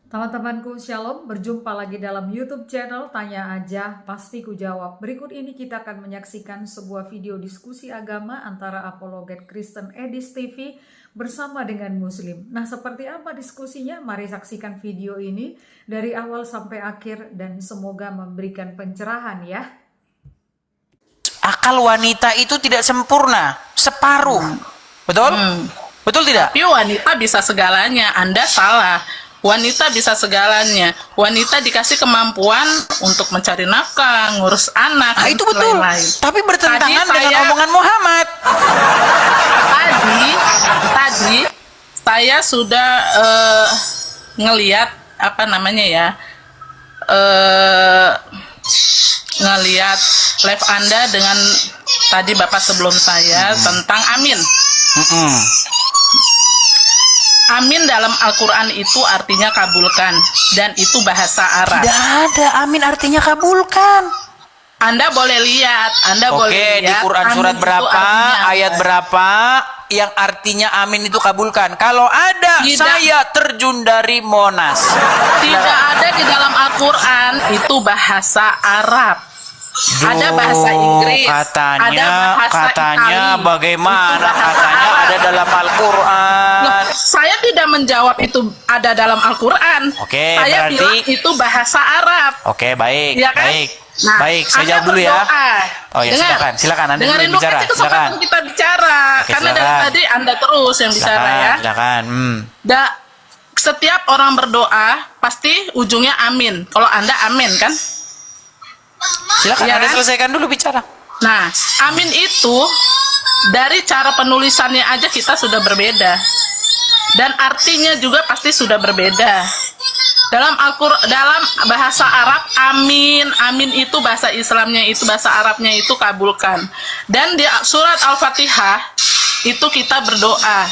Teman-temanku, Shalom, berjumpa lagi dalam YouTube channel Tanya Aja, Pasti Ku Jawab. Berikut ini kita akan menyaksikan sebuah video diskusi agama antara apologet Kristen Edis TV bersama dengan Muslim. Nah, seperti apa diskusinya? Mari saksikan video ini dari awal sampai akhir dan semoga memberikan pencerahan ya. Akal wanita itu tidak sempurna, separuh. Betul? Betul tidak? Tapi wanita bisa segalanya, Anda salah. Wanita bisa segalanya. Wanita dikasih kemampuan untuk mencari nafkah, ngurus anak, Nah, itu betul. lain-lain. Tapi bertentangan dengan omongan Muhammad. Tadi saya sudah ngelihat ngelihat live Anda dengan tadi Bapak sebelum saya tentang amin. Amin dalam Al-Quran itu artinya kabulkan, dan itu bahasa Arab. Tidak ada amin artinya kabulkan. Anda boleh lihat, Oke, di Quran surat berapa, ayat berapa yang artinya amin itu kabulkan? Kalau ada, saya terjun dari Monas. Tidak ada di dalam Al-Quran, itu bahasa Arab. Ada bahasa Inggris, katanya Itali. bagaimana katanya ada dalam Al-Quran. Loh, saya tidak menjawab itu ada dalam Al-Quran. Oke, saya berarti bilang itu bahasa Arab. Oke, baik, Ya kan? baik. Nah, baik, saya Anda jawab dulu ya. berdoa. Oh ya, silakan Anda dengerin dulu bicara. Dengerin kesempatan kita bicara. Oke, Karena dari silakan. tadi Anda terus yang bicara ya. Silakan. Setiap orang berdoa pasti ujungnya amin. Kalau Anda amin kan? Silakan Ya Anda kan? selesaikan dulu bicara. Nah, amin itu dari cara penulisannya aja kita sudah berbeda. Dan artinya juga pasti sudah berbeda. Dalam dalam bahasa Arab amin itu bahasa Islamnya, itu bahasa Arabnya itu kabulkan. Dan di surat Al-Fatihah itu kita berdoa.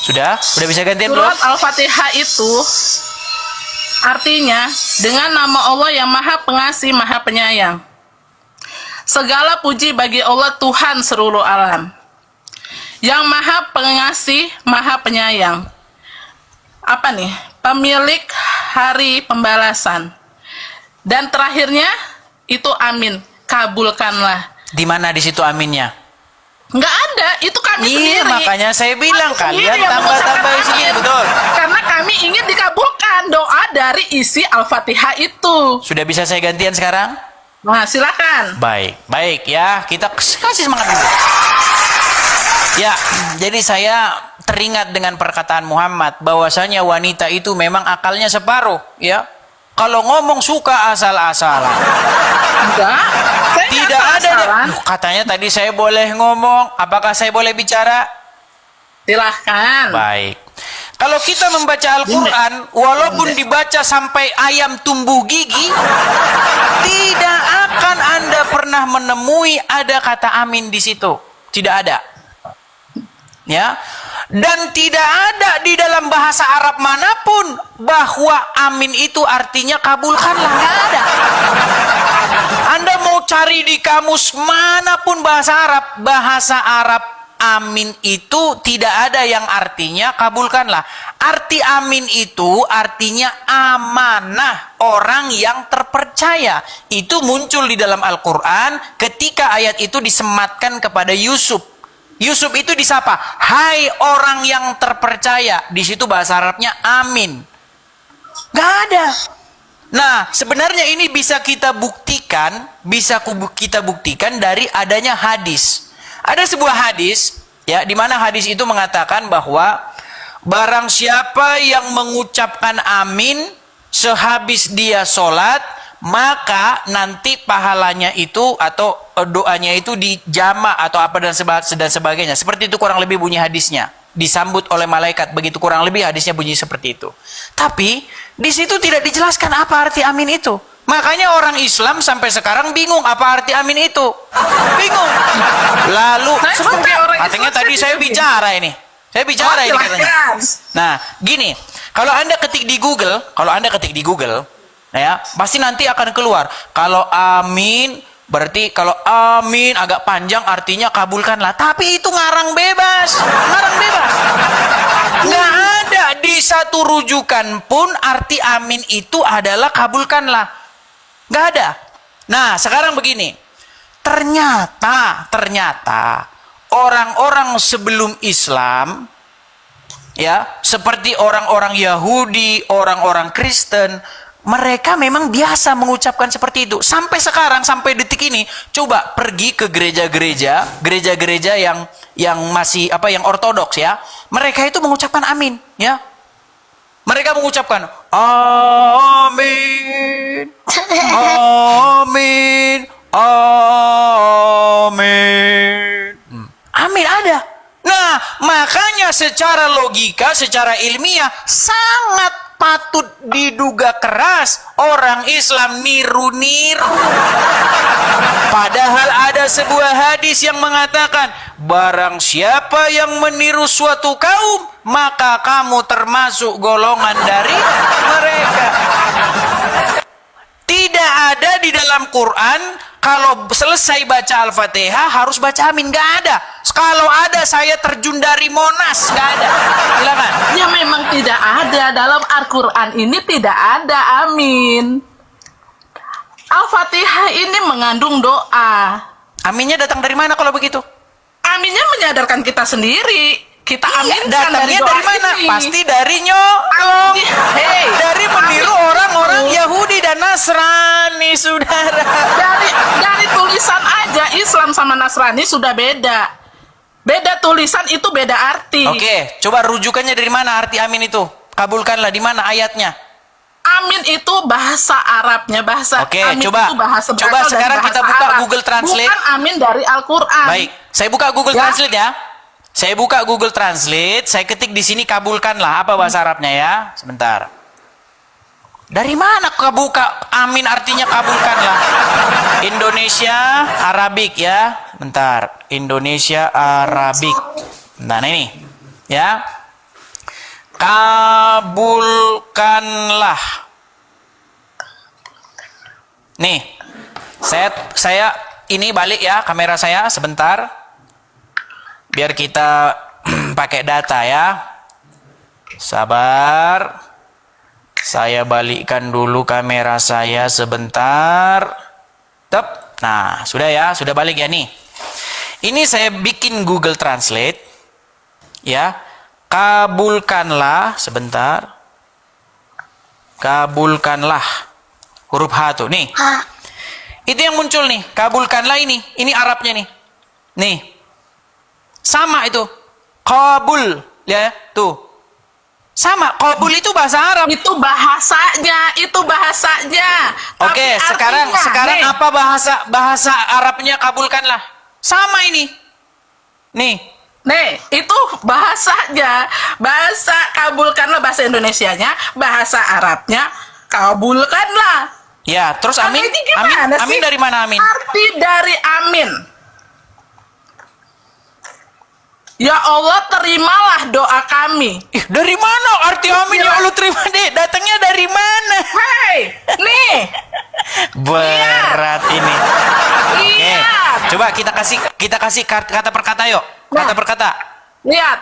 Sudah bisa gantian belum? Surat Al-Fatihah itu artinya dengan nama Allah yang Maha Pengasih, Maha Penyayang. Segala puji bagi Allah Tuhan seluruh alam, yang Maha Pengasih, Maha Penyayang. Pemilik hari pembalasan. Dan terakhirnya itu amin, kabulkanlah. Di mana di situ aminnya? Nggak ada, itu kami Iya, sendiri. makanya saya bilang Kami kalian sendiri yang tambah-tambah mengucapkan sini, amin. betul. Karena kami ingin dikabulkan doa dari isi Al-Fatihah itu. Sudah bisa saya gantian sekarang? Nah, silakan. Baik ya, kita kasih semangat dulu. Ya, jadi saya teringat dengan perkataan Muhammad bahwasanya wanita itu memang akalnya separuh, ya. Kalau ngomong suka asal-asalan. Enggak. Saya Tidak nggak ada. asal-asalan. Loh, katanya tadi saya boleh ngomong. Apakah saya boleh bicara? Silahkan. Baik. Kalau kita membaca Al-Quran, walaupun dibaca sampai ayam tumbuh gigi, tidak akan Anda pernah menemui ada kata amin di situ. Tidak ada. Ya. Dan tidak ada di dalam bahasa Arab manapun bahwa amin itu artinya kabulkanlah. Nggak ada. Anda mau cari di kamus manapun bahasa Arab amin itu tidak ada yang artinya kabulkanlah. Arti amin itu artinya amanah, orang yang terpercaya. Itu muncul di dalam Al-Quran ketika ayat itu disematkan kepada Yusuf. Yusuf itu disapa, hai orang yang terpercaya. Di situ bahasa Arabnya amin. Gak ada. Nah, sebenarnya ini bisa kita buktikan dari adanya hadis. Ada sebuah hadis, ya, di mana hadis itu mengatakan bahwa barang siapa yang mengucapkan amin sehabis dia sholat, maka nanti pahalanya itu atau doanya itu dijama atau apa dan sebagainya. Seperti itu kurang lebih bunyi hadisnya. Disambut oleh malaikat, begitu kurang lebih hadisnya bunyi seperti itu. Tapi di situ tidak dijelaskan apa arti amin itu. Makanya orang Islam sampai sekarang bingung apa arti amin itu. Bingung. Lalu katanya tadi saya bicara ini. Saya bicara ini katanya. Nah, gini, kalau Anda ketik di Google, ya, pasti nanti akan keluar. Kalau amin, berarti kalau amin agak panjang artinya kabulkanlah. Tapi itu ngarang bebas. Nggak ada di satu rujukan pun arti amin itu adalah kabulkanlah. Nggak ada. Nah, sekarang begini. Ternyata orang-orang sebelum Islam, ya, seperti orang-orang Yahudi, orang-orang Kristen, mereka memang biasa mengucapkan seperti itu. Sampai sekarang, sampai detik ini, coba pergi ke gereja-gereja yang masih yang ortodoks, ya. Mereka itu mengucapkan amin, ya. Mereka mengucapkan amin, amin, amin. Amin ada. Nah, makanya secara logika, secara ilmiah sangat patut diduga keras orang Islam niru-niru. Padahal ada sebuah hadis yang mengatakan, barang siapa yang meniru suatu kaum, maka kamu termasuk golongan dari mereka. Tidak ada di dalam Quran kalau selesai baca Al-Fatihah harus baca amin. Nggak ada. Kalau ada saya terjun dari Monas. Nggak ada. Silakan. Ya memang tidak ada. Dalam Al-Quran ini tidak ada amin. Al-Fatihah ini mengandung doa. Aminnya datang dari mana kalau begitu? Aminnya menyadarkan kita sendiri. Kita aminkan datangnya dari mana? ini. Pasti dari nyolong. Dari meniru orang-orang Yahudi dan Nasrani, saudara. Dari tulisan aja Islam sama Nasrani sudah beda. Beda tulisan itu beda arti. Oke, coba rujukannya dari mana arti amin itu? Kabulkanlah, di mana ayatnya? Amin itu bahasa Arabnya, Oke, amin coba. itu bahasa Coba sekarang kita buka Arab. Google Translate. Bukan amin dari Al-Qur'an. Baik, saya buka Google Translate ya. Saya buka Google Translate, saya ketik di sini kabulkanlah, apa bahasa Arabnya ya? Sebentar. Dari mana buka amin artinya kabulkanlah? Indonesia Arabik ya. Bentar, Indonesia Arabik. Nah, ini ya. Kabulkanlah. Nih. Saya ini balik ya kamera saya sebentar. Biar kita pakai data ya. Sabar. Saya balikkan dulu kamera saya sebentar. Tep. Nah, sudah ya, sudah balik ya nih. Ini saya bikin Google Translate. Ya. Kabulkanlah sebentar. Kabulkanlah. Huruf H tuh nih. Itu yang muncul nih, kabulkanlah ini. Ini Arabnya nih. Nih. Sama itu. Qabul, ya, tuh. Sama, qabul itu bahasa Arab. Itu bahasanya. Oke, sekarang nih. Apa bahasa Arabnya kabulkanlah? Sama ini. Nih, itu bahasanya. Bahasa kabulkanlah bahasa Indonesianya, bahasa Arabnya kabulkanlah. ya, terus amin. Amin dari mana amin? Arti dari amin. Ya Allah, terimalah doa kami. Dari mana arti amin ya Allah terima deh? Datangnya dari mana? Hei, nih. Berat ini. Iya. Coba kita kasih kata per kata yuk. Kata per kata. Lihat.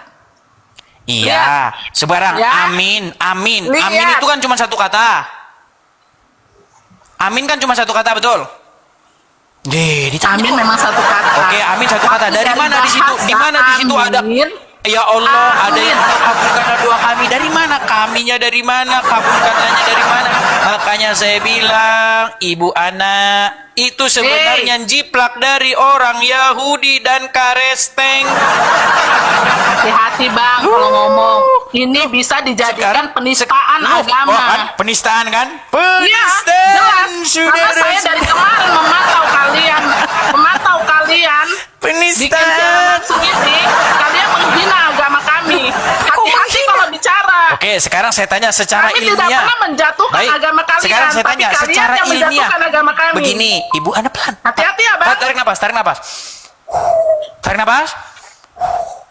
Iya, sebarang Ya. amin. Amin Lihat. itu kan cuma satu kata. Amin kan cuma satu kata, betul? Amin memang satu kata. Oke, amin satu kata. Dari mana di situ? Di mana di situ ada? Ya Allah, ada yang kabulkanlah doa kami. Dari mana? Kaminya dari mana? Kabulkanlahnya dari mana? Makanya saya bilang, ibu anak itu sebenarnya jiplak dari orang Yahudi dan Karesteng. Hati-hati bang kalau ngomong. Ini bisa dijadikan penistaan agama. Oh, kan? Penistaan kan? Iya, Penistaan, jelas. Karena saya dari kemarin memantau kalian bikin jalan langsung ini, kalian menghina agama kami. Hati-hati kalau bicara. Oke, Oke, sekarang saya tanya secara Kami ilmiah. tidak pernah menjatuhkan Baik, agama kalian. sekarang saya tapi tanya kalian secara yang ilmiah. menjatuhkan agama kami. Begini, Ibu Anda pelan. Hati-hati ya, Bang. Tarik napas, tarik napas. Tarik napas.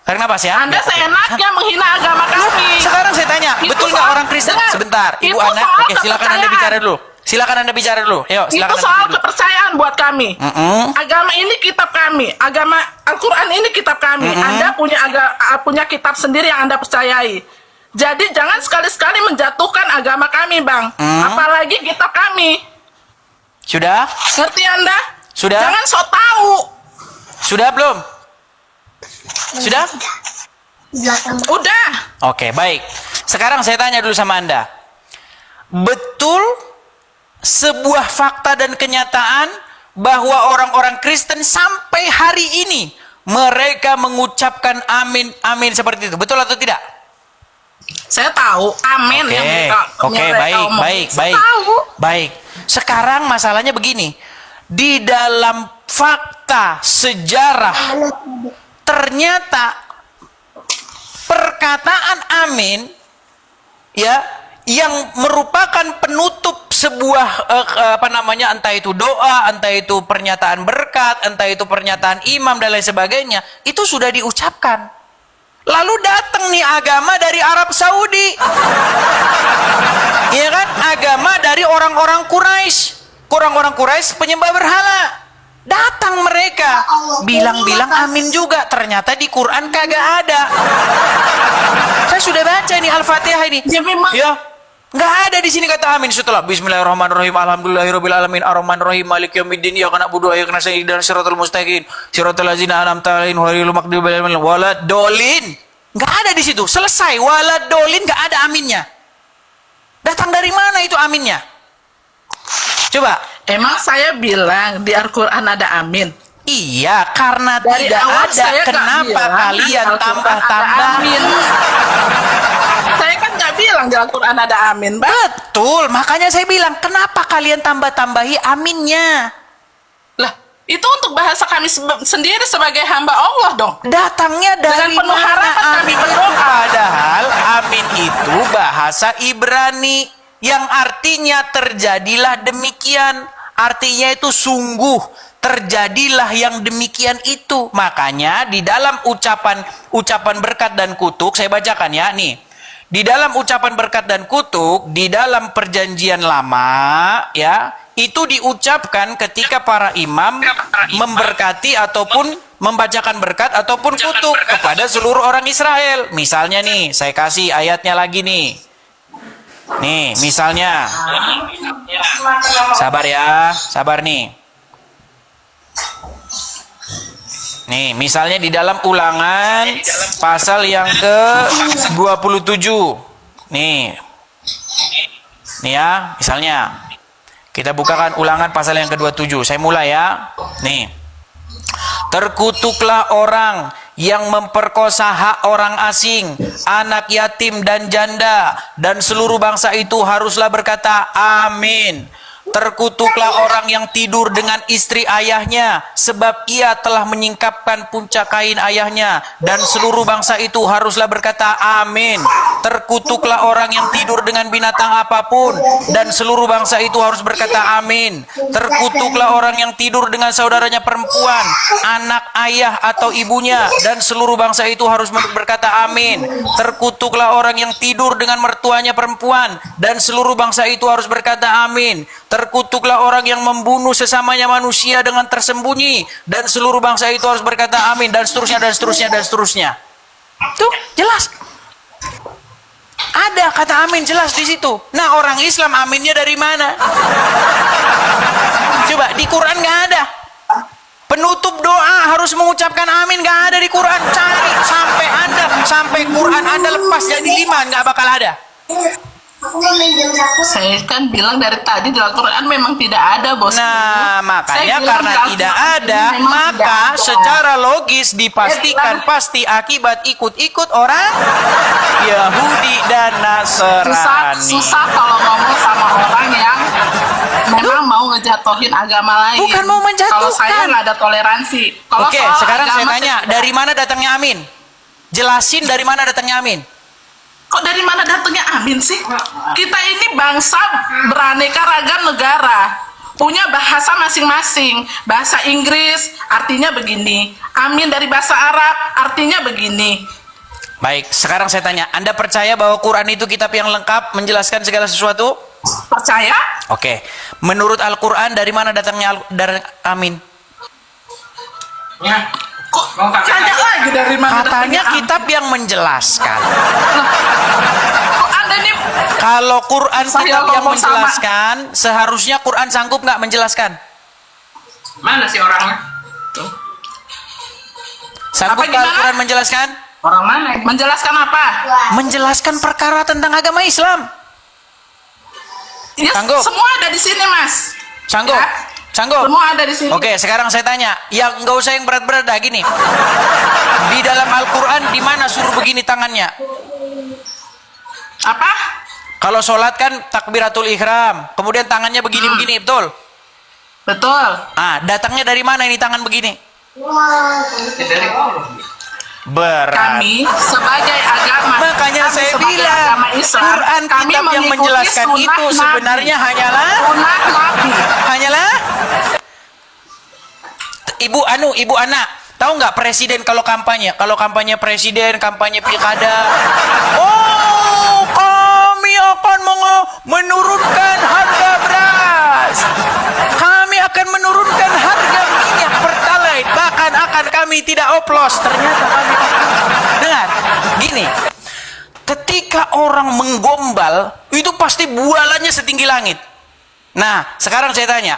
Tarik napas ya. Anda Ya, oke. seenaknya menghina agama kami. Sekarang saya tanya, Itu betul nggak soal- orang Kristen? dengar. Sebentar, Ibu Itu Ana. soal Oke, silakan Anda kepercayaan. bicara dulu. Silakan Anda bicara dulu. Ayo, Itu silakan. soal Anda dulu. kepercayaan buat kami. Agama ini kitab kami. Agama Al-Quran ini kitab kami. Anda punya kitab sendiri yang Anda percayai. Jadi jangan sekali-sekali menjatuhkan agama kami, Bang. Apalagi kitab kami. Sudah? Ngerti Anda? Sudah? Jangan sok tahu. Sudah belum? Sudah? Udah. Oke, baik. Sekarang saya tanya dulu sama Anda. Betul sebuah fakta dan kenyataan bahwa orang-orang Kristen sampai hari ini mereka mengucapkan amin, amin seperti itu. Betul atau tidak? Saya tahu. Amin. Oke, baik. Baik. Sekarang masalahnya begini. Di dalam fakta sejarah ternyata perkataan amin ya yang merupakan penutup sebuah entah itu doa, entah itu pernyataan berkat, entah itu pernyataan imam dan lain sebagainya, itu sudah diucapkan. Lalu datang nih agama dari Arab Saudi. Ya kan? Agama dari orang-orang Quraisy. Orang-orang Quraisy penyembah berhala. Datang mereka bilang-bilang amin juga. Ternyata di Quran kagak ada. Saya sudah baca nih Al-Fatihah ini. Ya memang. Ya, nggak ada di sini kata amin setelah Bismillahirrahmanirrahim, Alhamdulillahirobbilalamin, Ar-Rahmanir-Rahim, Maliki Yaumiddin, Iyyaka na'budu wa iyyaka nasta'in, ihdinas siratal mustaqim, siratal ladzina an'amta 'alaihim ghairil maghdubi 'alaihim waladdallin. Nggak ada di situ. Selesai. Waladdallin, nggak ada aminnya. Datang dari mana itu aminnya? Coba. Emang saya bilang di Al-Quran ada amin. Iya, karena Dari tidak awal ada. saya nggak Kenapa bilang kalian di Al-Quran tambah-tambah? ada amin. Saya kan nggak bilang di Al-Quran ada amin, Bang. Betul, makanya saya bilang, kenapa kalian tambah-tambahi aminnya? Lah, itu untuk bahasa kami sendiri sebagai hamba Allah dong. Datangnya dari Dengan penuh mana harapan kami amin? berdoa. Padahal amin itu bahasa Ibrani yang artinya terjadilah demikian. Artinya itu sungguh terjadilah yang demikian itu. Makanya di dalam ucapan berkat dan kutuk, saya bacakan ya nih. Di dalam ucapan berkat dan kutuk, di dalam perjanjian lama ya, itu diucapkan ketika para imam memberkati ataupun membacakan berkat ataupun kutuk kepada seluruh orang Israel. Misalnya nih, saya kasih ayatnya lagi nih. Nih, misalnya. Sabar ya, sabar nih. Nih, misalnya di dalam Ulangan pasal yang ke-27. Nih. Nih ya, misalnya. Kita bukakan Ulangan pasal yang ke-27. Saya mulai ya. Nih. Terkutuklah orang yang memperkosa hak orang asing, anak yatim dan janda, dan seluruh bangsa itu haruslah berkata amin. Terkutuklah orang yang tidur dengan istri ayahnya, sebab ia telah menyingkapkan puncak kain ayahnya, dan seluruh bangsa itu haruslah berkata amin. Terkutuklah orang yang tidur dengan binatang apapun, dan seluruh bangsa itu harus berkata amin. Terkutuklah orang yang tidur dengan saudaranya perempuan, anak ayah atau ibunya, dan seluruh bangsa itu harus berkata amin. Terkutuklah orang yang tidur dengan mertuanya perempuan, dan seluruh bangsa itu harus berkata amin. Terkutuklah orang yang membunuh sesamanya manusia dengan tersembunyi, dan seluruh bangsa itu harus berkata amin, dan seterusnya, dan seterusnya, dan seterusnya. Tuh, jelas. Ada kata amin jelas di situ. Nah, orang Islam aminnya dari mana? Coba, di Quran nggak ada. Penutup doa harus mengucapkan amin, nggak ada di Quran. Cari sampai Quran Anda lepas jadi 5, nggak bakal ada. Saya kan bilang dari tadi di Al-Quran memang tidak ada, Bos. Nah, makanya karena tidak ada, maka secara logis dipastikan pasti akibat ikut-ikut orang Yahudi dan Nasrani. Susah kalau ngomong sama orang yang memang mau ngejatuhin agama lain. Bukan mau menjatuhkan. Kalau saya nggak ada toleransi. Kalau Oke, soal sekarang saya agama, tanya, dari mana datangnya amin? Jelasin dari mana datangnya amin. Kok dari mana datangnya amin sih? Kita ini bangsa beraneka ragam negara, punya bahasa masing-masing. Bahasa Inggris artinya begini, amin dari bahasa Arab artinya begini. Baik, sekarang saya tanya, Anda percaya bahwa Quran itu kitab yang lengkap menjelaskan segala sesuatu? Percaya? Oke. Menurut Al-Quran dari mana datangnya dari amin? Kok tanya lagi dari mana Katanya datangnya amin? kitab yang menjelaskan. Kok Anda nih Kalau Quran Saya kitab yang ngomong sama. menjelaskan, seharusnya Quran sanggup nggak menjelaskan? Mana sih orangnya? Sanggup Apa, nggak gimana? Al-Quran menjelaskan? Orang mana? menjelaskan apa? Menjelaskan perkara tentang agama Islam. Ya, Sanggup. semua ada di sini, Mas. Sanggup? Ya, Sanggup? semua ada di sini. Oke, sekarang saya tanya, yang nggak usah yang berat-berat dah gini. Di dalam Al-Quran di mana suruh begini tangannya? Apa? Kalau sholat kan takbiratul ihram, kemudian tangannya begini-begini, betul? Betul. Ah, datangnya dari mana ini tangan begini? Dari Allah. Berat. Kami sebagai agama, Makanya kami saya sebagai bilang, agama Islam, Quran kami kitab yang mengikuti menjelaskan sunnah itu Nabi. sebenarnya hanyalah Sunnah Nabi. Ibu anak, tahu nggak presiden kalau kampanye presiden, kampanye pilkada, oh kami akan menurunkan harga beras, kami akan menurunkan harga minyak pertalite, bahkan akan kami tidak oplos, ternyata kami dengar, gini, ketika orang menggombal, itu pasti bualannya setinggi langit. Nah, sekarang saya tanya,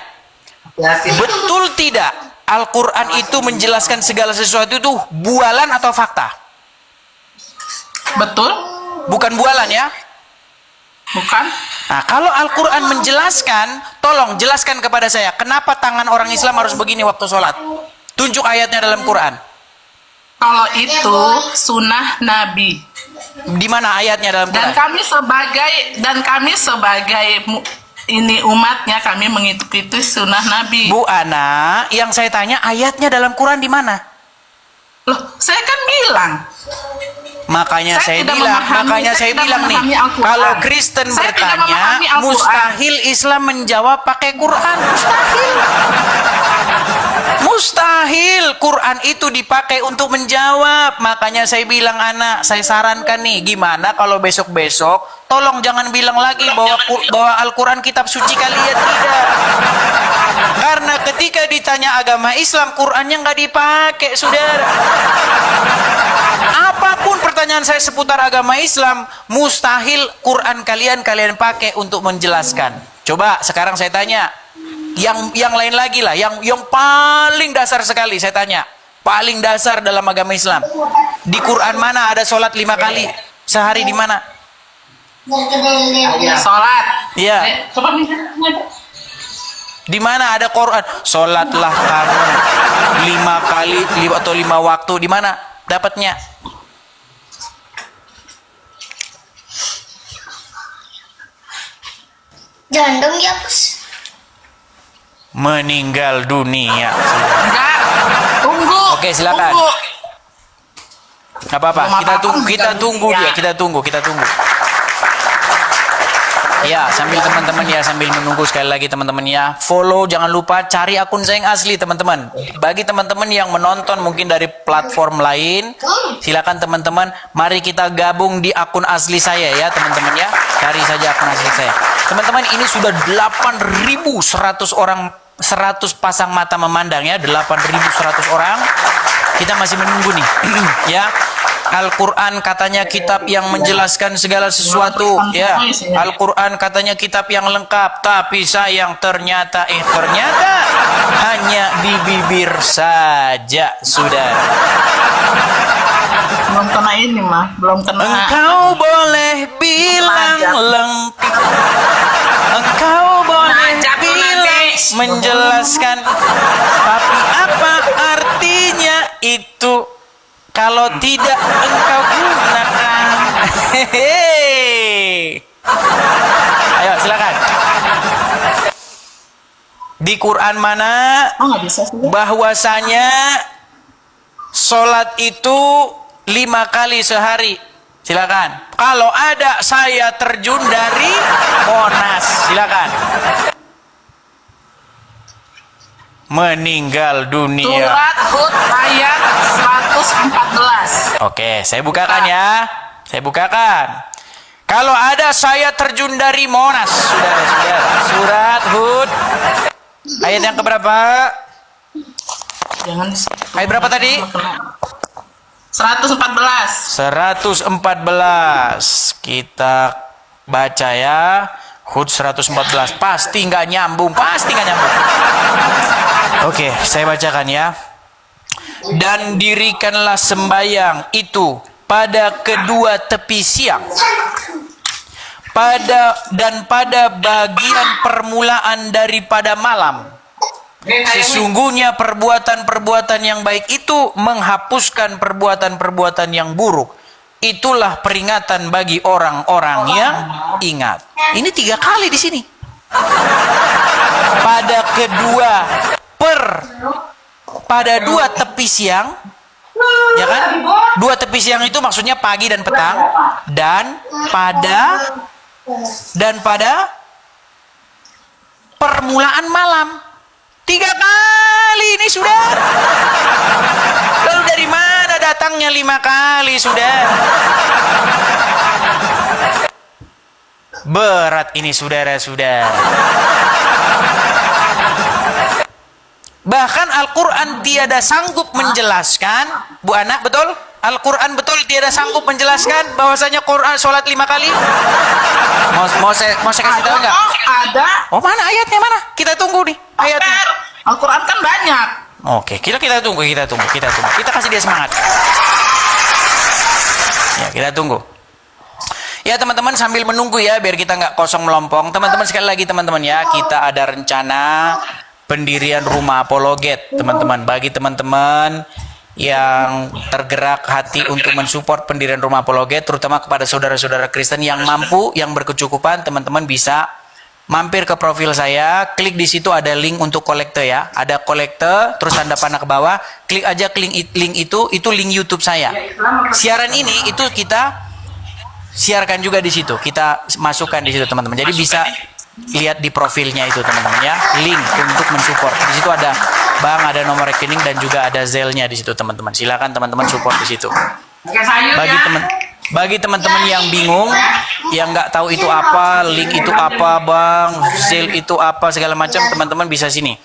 betul tidak Al-Quran itu menjelaskan segala sesuatu itu bualan atau fakta? Betul? Bukan bualan ya? Bukan? Nah, kalau Al-Quran menjelaskan, tolong jelaskan kepada saya, kenapa tangan orang Islam harus begini waktu sholat? Tunjuk ayatnya dalam Quran. Kalau itu sunnah Nabi. Di mana ayatnya dalam Dan Quran? kami sebagai ini umatnya, kami mengikuti sunnah Nabi. Bu Ana, yang saya tanya ayatnya dalam Quran di mana? Loh, saya kan bilang. Makanya Saya saya tidak bilang, memahami- saya tidak nih, memahami Al-Quran. kalau Kristen Saya tidak bertanya, memahami Al-Quran. mustahil Islam menjawab pakai Quran, mustahil. Mustahil Quran itu dipakai untuk menjawab. Makanya saya bilang anak, saya sarankan nih, gimana kalau besok-besok tolong jangan bilang lagi bahwa Al-Quran kitab suci kalian, tidak. Karena ketika ditanya agama Islam, Qurannya nggak dipakai, saudara. Apapun pertanyaan saya seputar agama Islam, mustahil Quran kalian pakai untuk menjelaskan. Coba sekarang saya tanya, yang lain lagi lah, yang paling dasar sekali saya tanya, paling dasar dalam agama Islam. Di Quran mana ada sholat 5 kali sehari, di mana? Sholat. Iya. Coba nih. Di mana ada Quran? Sholatlah kamu 5 kali atau 5 waktu. Di mana dapatnya? Jangan dong dihapus. Meninggal dunia. Enggak. Tunggu. Oke, silakan. Tunggu. Nggak apa-apa. Belum apa-apa, Kita tunggu meninggal dia. Kita tunggu. Ya, sambil teman-teman ya, sambil menunggu sekali lagi teman-teman ya. Follow, jangan lupa cari akun saya yang asli teman-teman. Bagi teman-teman yang menonton mungkin dari platform lain, silakan teman-teman, mari kita gabung di akun asli saya ya teman-teman ya. Cari saja akun asli saya. Teman-teman, ini sudah 8.100 orang, 100 pasang mata memandang ya, 8.100 orang. Kita masih menunggu nih ya. Al-Quran katanya kitab yang menjelaskan segala sesuatu ya. Al-Quran katanya kitab yang lengkap, tapi sayang ternyata hanya di bibir saja, saudara. Belum kena ini mah, belum kena. Engkau boleh bilang lengkap, engkau boleh bilang menjelaskan, tapi apa artinya itu kalau tidak engkau gunakan? Hehehe. Ayo silakan. Di Quran mana Oh, nggak bisa sih. bahwasanya sholat itu 5 kali sehari? Silakan. Kalau ada saya terjun dari Monas. Silakan. Meninggal dunia. Surat Hud ayat 114. Oke, saya bukakan ya. Saya bukakan. Kalau ada saya terjun dari Monas, saudara-saudara. Surat Hud. Ayat yang keberapa? Jangan. Ayat berapa tadi? 114. 114. Kita baca ya. Hud 114. Pasti nggak nyambung. Pasti nggak nyambung. Oke, saya bacakan ya. Dan dirikanlah sembayang itu pada kedua tepi siang, pada bagian permulaan daripada malam. Sesungguhnya perbuatan-perbuatan yang baik itu menghapuskan perbuatan-perbuatan yang buruk. Itulah peringatan bagi orang-orang yang ingat. Ini 3 kali di sini. Pada dua tepi siang, ya kan? 2 tepi siang itu maksudnya pagi dan petang, dan pada permulaan malam. 3 kali ini sudah. Lalu dari mana datangnya 5 kali sudah? Berat ini saudara-saudara. Bahkan Al-Quran tiada sanggup menjelaskan, Bu Ana, betul? Al-Quran betul tiada sanggup menjelaskan bahwasanya Quran sholat 5 kali. Mau saya kasih tahu nggak? Ada. Oh, mana ayatnya mana? Kita tunggu nih ayatnya. Al-Quran kan banyak. Oke, kita tunggu. Kita kasih dia semangat. Ya, kita tunggu. Ya teman-teman, sambil menunggu ya, biar kita nggak kosong melompong. Teman-teman, sekali lagi teman-teman ya, kita ada rencana pendirian rumah apologet, teman-teman. Bagi teman-teman yang tergerak hati untuk mensupport pendirian rumah apologet, terutama kepada saudara-saudara Kristen yang mampu, yang berkecukupan, teman-teman bisa mampir ke profil saya, klik di situ ada link untuk kolekte ya. Ada kolekte, terus tanda panah ke bawah, klik aja link itu link YouTube saya. Siaran ini itu kita siarkan juga di situ, kita masukkan di situ teman-teman. Jadi bisa lihat di profilnya itu teman-teman ya, link untuk mensupport. Di situ ada bank, ada nomor rekening dan juga ada Zelle-nya di situ teman-teman. Silakan teman-teman support di situ. Bagi teman-teman yang bingung, yang nggak tahu itu apa, link itu apa, bang, Zelle itu apa, segala macam, teman-teman bisa sini.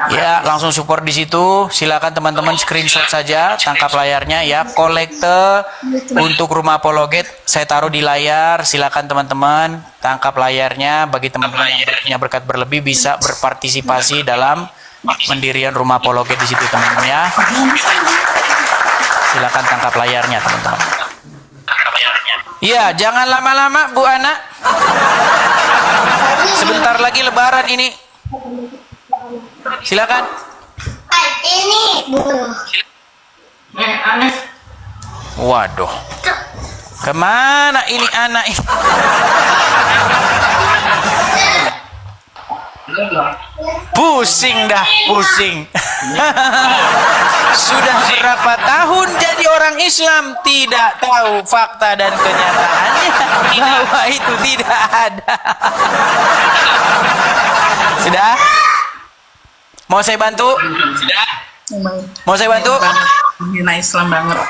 Ya, langsung support di situ. Silakan teman-teman screenshot saja, tangkap layarnya ya. Kolekte untuk rumah apologet saya taruh di layar. Silakan teman-teman tangkap layarnya. Bagi teman-teman yang punya berkat berlebih bisa berpartisipasi dalam pendirian rumah apologet di situ teman-teman ya. Silakan tangkap layarnya teman-teman. Ya, jangan lama-lama Bu Ana. Sebentar lagi Lebaran ini. Silakan. Ini bunuh. Waduh. Kemana ini anak ini? Pusing dah, pusing. Sudah berapa tahun jadi orang Islam, tidak tahu fakta dan kenyataannya bahwa itu tidak ada. Sudah? Mau saya bantu? Mau saya bantu? Menghina Islam banget.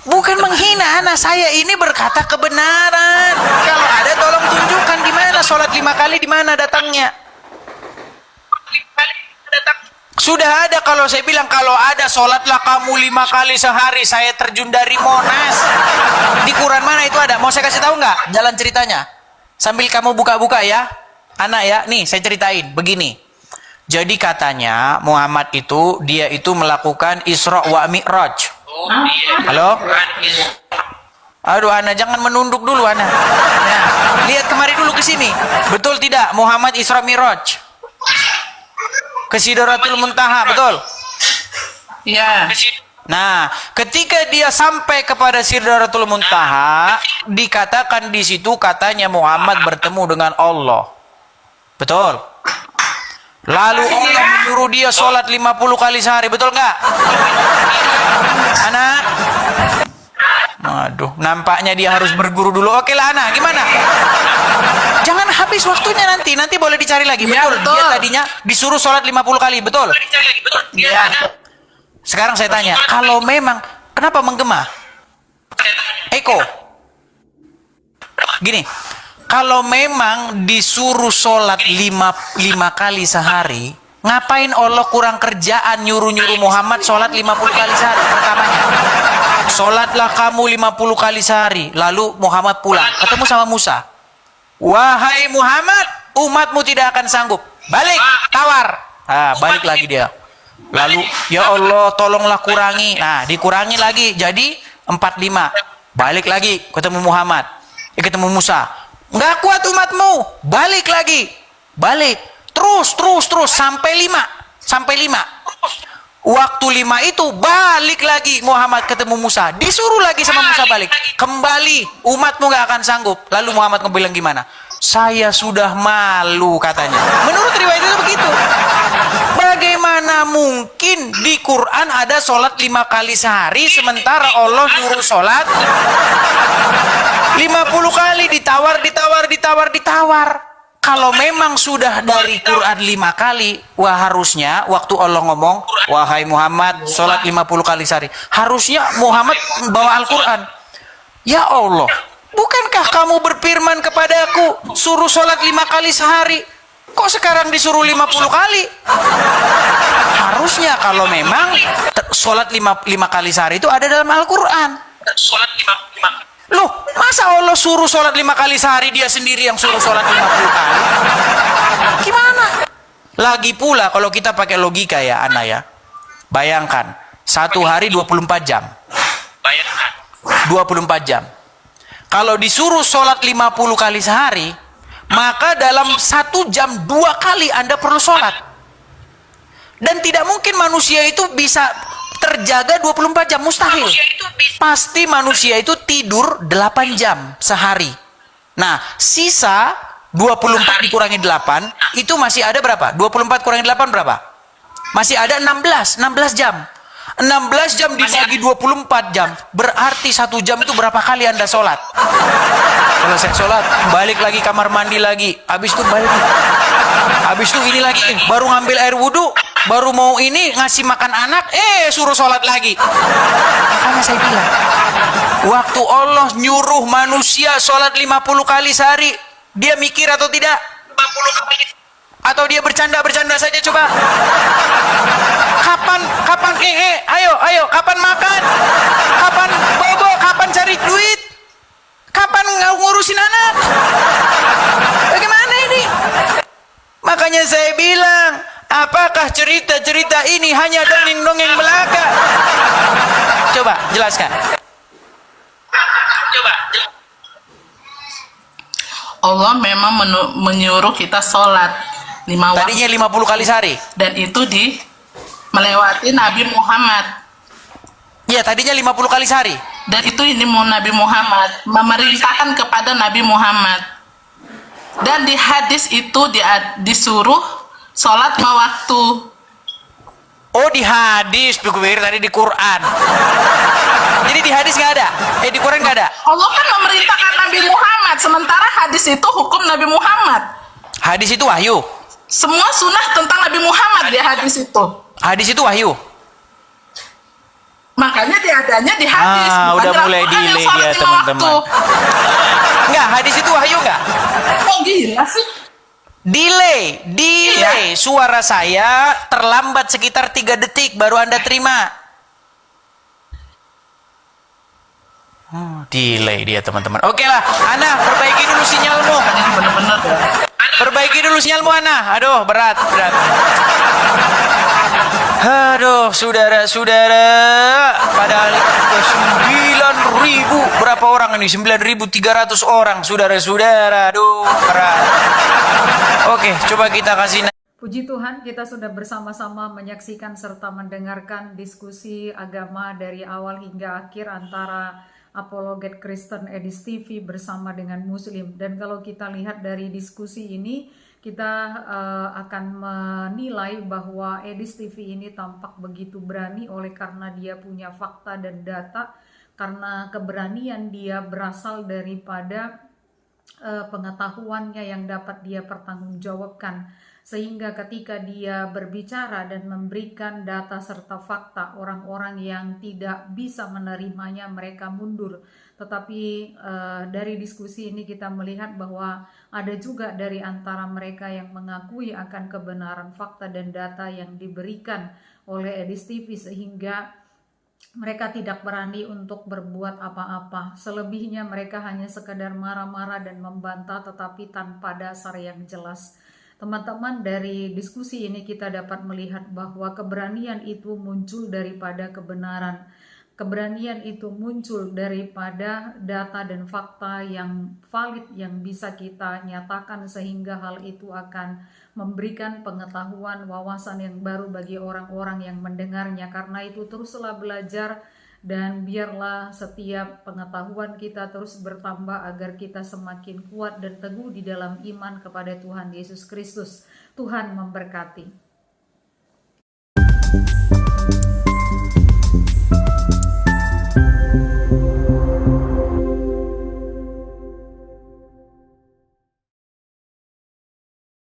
Bukan menghina, anak saya ini berkata kebenaran. Kalau ada tolong tunjukkan di mana sholat 5 kali, di mana datangnya. Sudah ada. Kalau saya bilang kalau ada sholatlah kamu 5 kali sehari, saya terjun dari Monas. Di Quran mana itu ada? Mau saya kasih tahu nggak jalan ceritanya? Sambil kamu buka-buka ya, anak ya. Nih saya ceritain begini. Jadi katanya Muhammad itu dia itu melakukan Isra wa Mi'raj. Halo? Aduh, Ana jangan menunduk dulu Ana. Ya, lihat kemari dulu ke sini. Betul tidak Muhammad Isra Mi'raj? Ke Sidratul Muntaha, betul? Iya. Nah, ketika dia sampai kepada Sidratul Muntaha, dikatakan di situ katanya Muhammad bertemu dengan Allah. Betul? Lalu Allah menyuruh dia sholat 50 kali sehari, betul nggak? Anak? Waduh, nampaknya dia harus berguru dulu. Oke lah, Ana, gimana? Jangan habis waktunya nanti. Nanti boleh dicari lagi. Ya, Betul. betul. Dia tadinya disuruh sholat 50 kali, betul? Iya. Sekarang saya tanya, kalau memang, kenapa menggema? Eko. Gini, kalau memang disuruh sholat 5 kali sehari, ngapain Allah kurang kerjaan nyuruh-nyuruh Muhammad sholat 50 kali sehari? Pertamanya, sholatlah kamu 50 kali sehari. Lalu Muhammad pulang, ketemu sama Musa. Wahai Muhammad, umatmu tidak akan sanggup. Balik, tawar. Balik lagi dia. Lalu, ya Allah, tolonglah kurangi. Nah, dikurangi lagi, jadi 45. Balik lagi, ketemu Muhammad. Ketemu Musa. Nggak kuat umatmu. Balik lagi. Balik. Terus, sampai 5. Sampai 5. Waktu 5 itu, balik lagi Muhammad ketemu Musa. Disuruh lagi sama Musa balik. Kembali, umatmu nggak akan sanggup. Lalu Muhammad bilang gimana? Saya sudah malu katanya. Menurut riwayat itu begitu. Bagaimana mungkin di Quran ada sholat 5 kali sehari, sementara Allah nyuruh sholat 50 kali, ditawar. Kalau memang sudah dari Quran 5 kali, harusnya waktu Allah ngomong, wahai Muhammad, sholat 50 kali sehari. Harusnya Muhammad bawa Al-Quran. Ya Allah, bukankah kamu berfirman kepadaku, suruh sholat 5 kali sehari? Kok sekarang disuruh 50 kali? Harusnya kalau memang sholat 5 kali sehari itu ada dalam Al-Quran. Loh, masa Allah suruh sholat 5 kali sehari, dia sendiri yang suruh sholat 50 kali? Gimana? Lagi pula kalau kita pakai logika ya, Ana ya. Bayangkan, satu hari 24 jam. 24 jam. Kalau disuruh sholat 50 kali sehari, maka dalam 1 jam 2 kali Anda perlu sholat. Dan tidak mungkin manusia itu bisa terjaga 24 jam, mustahil. Pasti manusia itu tidur 8 jam sehari. Nah, sisa 24 dikurangi 8, itu masih ada berapa? 24 kurangi 8 berapa? Masih ada 16 jam. 16 jam dibagi 24 jam, berarti 1 jam itu berapa kali Anda sholat? Selesai sholat, balik lagi kamar mandi lagi, habis itu balik, habis itu ini lagi, baru ngambil air wudhu, baru mau ini ngasih makan anak, suruh sholat lagi. Makanya saya bilang, waktu Allah nyuruh manusia sholat 50 kali sehari, dia mikir atau tidak? 50 kali. Atau dia bercanda saja, coba. Kapan ayo, kapan makan? Kapan bobo? Kapan cari duit? Kapan ngurusin anak? Bagaimana ini? Makanya saya bilang, apakah cerita-cerita ini hanya dongeng-dongeng belaka? Coba jelaskan. Allah memang menyuruh kita sholat 5 waktu. Tadinya 50 kali sehari. Dan itu melewati Nabi Muhammad. Ya, tadinya 50 kali sehari. Dan itu ini Nabi Muhammad memerintahkan kepada Nabi Muhammad. Dan di hadis itu disuruh sholat 5 waktu. Oh, di hadis, tadi di Quran. Jadi di hadis nggak ada? Di Quran nggak ada? Allah kan memerintahkan Nabi Muhammad, sementara hadis itu hukum Nabi Muhammad. Hadis itu wahyu. Semua sunnah tentang Nabi Muhammad di hadis itu. Hadis itu wahyu. Makanya diadanya di hadis. Udah mulai delay dia, teman-teman. Enggak, hadis itu wahyu nggak? Kok gila sih? Delay. Iya. Suara saya terlambat sekitar 3 detik baru Anda terima. Delay dia, teman-teman. Oke lah, Ana, perbaiki dulu sinyalmu. Bener-bener ya. Perbaiki dulu sinyalmu, Ana. Aduh, berat. Aduh, saudara-saudara, padahal itu 9.000, berapa orang ini? 9.300 orang, saudara-saudara. Aduh, berat. Oke, coba kita kasih. Puji Tuhan, kita sudah bersama-sama menyaksikan serta mendengarkan diskusi agama dari awal hingga akhir antara Apologet Kristen Edis TV bersama dengan Muslim. Dan kalau kita lihat dari diskusi ini, kita akan menilai bahwa Edis TV ini tampak begitu berani oleh karena dia punya fakta dan data karena keberanian dia berasal daripada pengetahuannya yang dapat dia pertanggungjawabkan, sehingga ketika dia berbicara dan memberikan data serta fakta, orang-orang yang tidak bisa menerimanya mereka mundur. Tetapi dari diskusi ini kita melihat bahwa ada juga dari antara mereka yang mengakui akan kebenaran fakta dan data yang diberikan oleh Edis TV, sehingga mereka tidak berani untuk berbuat apa-apa. Selebihnya mereka hanya sekedar marah-marah dan membantah, tetapi tanpa dasar yang jelas. Teman-teman, dari diskusi ini kita dapat melihat bahwa keberanian itu muncul daripada kebenaran. Keberanian itu muncul daripada data dan fakta yang valid yang bisa kita nyatakan, sehingga hal itu akan memberikan pengetahuan, wawasan yang baru bagi orang-orang yang mendengarnya. Karena itu teruslah belajar dan biarlah setiap pengetahuan kita terus bertambah agar kita semakin kuat dan teguh di dalam iman kepada Tuhan Yesus Kristus. Tuhan memberkati.